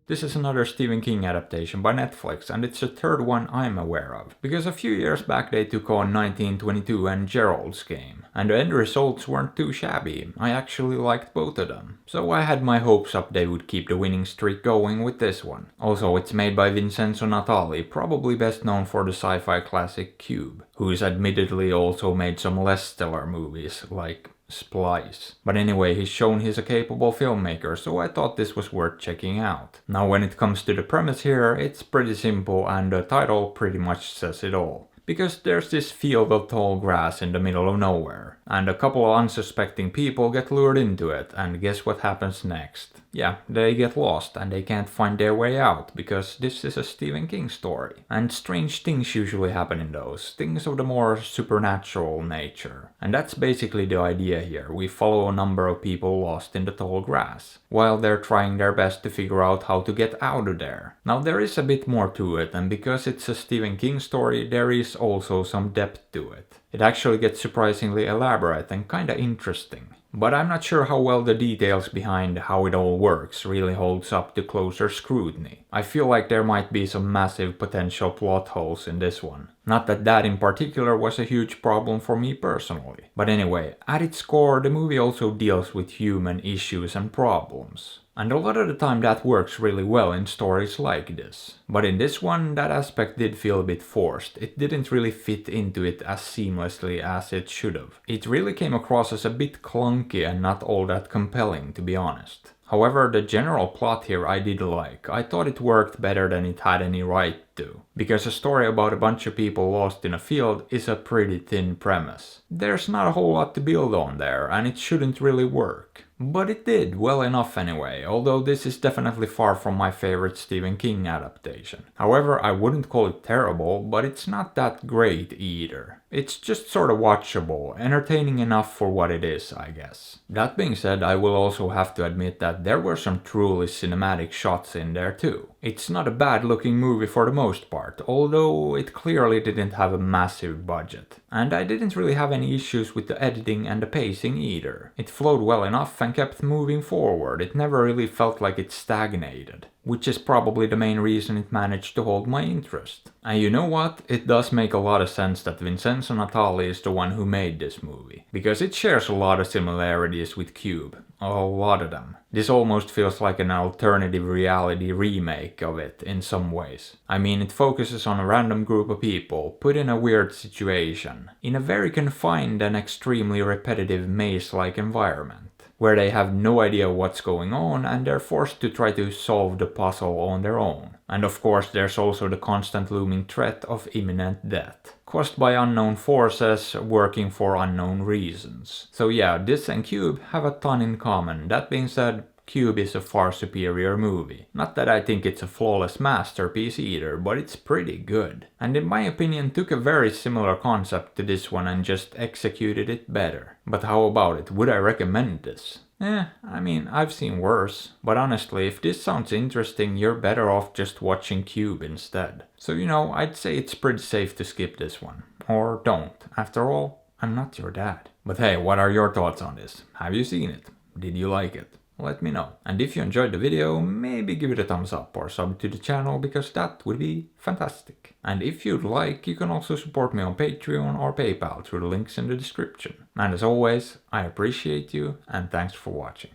This is another Stephen King adaptation by Netflix, and it's the third one I'm aware of, because a few years back they took on 1922 and Gerald's Game, and the end results weren't too shabby. I actually liked both of them, so I had my hopes up they would keep the winning streak going with this one. Also, it's made by Vincenzo Natali, probably best known for the sci-fi classic Cube, who's admittedly also made some less stellar movies, like Splice. But anyway, he's shown he's a capable filmmaker, so I thought this was worth checking out. Now when it comes to the premise here, it's pretty simple and the title pretty much says it all. Because there's this field of tall grass in the middle of nowhere, and a couple of unsuspecting people get lured into it, and guess what happens next? Yeah, they get lost and they can't find their way out, because this is a Stephen King story. And strange things usually happen in those, things of the more supernatural nature. And that's basically the idea here. We follow a number of people lost in the tall grass, while they're trying their best to figure out how to get out of there. Now there is a bit more to it, and because it's a Stephen King story, there is also some depth to it. It actually gets surprisingly elaborate and kinda interesting. But I'm not sure how well the details behind how it all works really holds up to closer scrutiny. I feel like there might be some massive potential plot holes in this one. Not that that in particular was a huge problem for me personally. But anyway, at its core, the movie also deals with human issues and problems. And a lot of the time that works really well in stories like this. But in this one, that aspect did feel a bit forced. It didn't really fit into it as seamlessly as it should have. It really came across as a bit clunky and not all that compelling, to be honest. However, the general plot here I did like. I thought it worked better than it had any right to. Because a story about a bunch of people lost in a field is a pretty thin premise. There's not a whole lot to build on there, and it shouldn't really work. But it did, well enough anyway, although this is definitely far from my favorite Stephen King adaptation. However, I wouldn't call it terrible, but it's not that great either. It's just sort of watchable, entertaining enough for what it is, I guess. That being said, I will also have to admit that there were some truly cinematic shots in there too. It's not a bad looking movie for the most part, although it clearly didn't have a massive budget. And I didn't really have any issues with the editing and the pacing either. It flowed well enough and kept moving forward. It never really felt like it stagnated, which is probably the main reason it managed to hold my interest. And you know what? It does make a lot of sense that Vincenzo Natali is the one who made this movie, because it shares a lot of similarities with Cube. A lot of them. This almost feels like an alternative reality remake of it in some ways. I mean, it focuses on a random group of people put in a weird situation, in a very confined and extremely repetitive maze-like environment, where they have no idea what's going on and they're forced to try to solve the puzzle on their own. And of course there's also the constant looming threat of imminent death, caused by unknown forces working for unknown reasons. So yeah, this and Cube have a ton in common. That being said, Cube is a far superior movie. Not that I think it's a flawless masterpiece either, but it's pretty good. And in my opinion took a very similar concept to this one and just executed it better. But how about it? Would I recommend this? I mean, I've seen worse. But honestly, if this sounds interesting, you're better off just watching Cube instead. So you know, I'd say it's pretty safe to skip this one. Or don't. After all, I'm not your dad. But hey, what are your thoughts on this? Have you seen it? Did you like it? Let me know. And if you enjoyed the video, maybe give it a thumbs up or sub to the channel, because that would be fantastic. And if you'd like, you can also support me on Patreon or PayPal through the links in the description. And as always, I appreciate you and thanks for watching.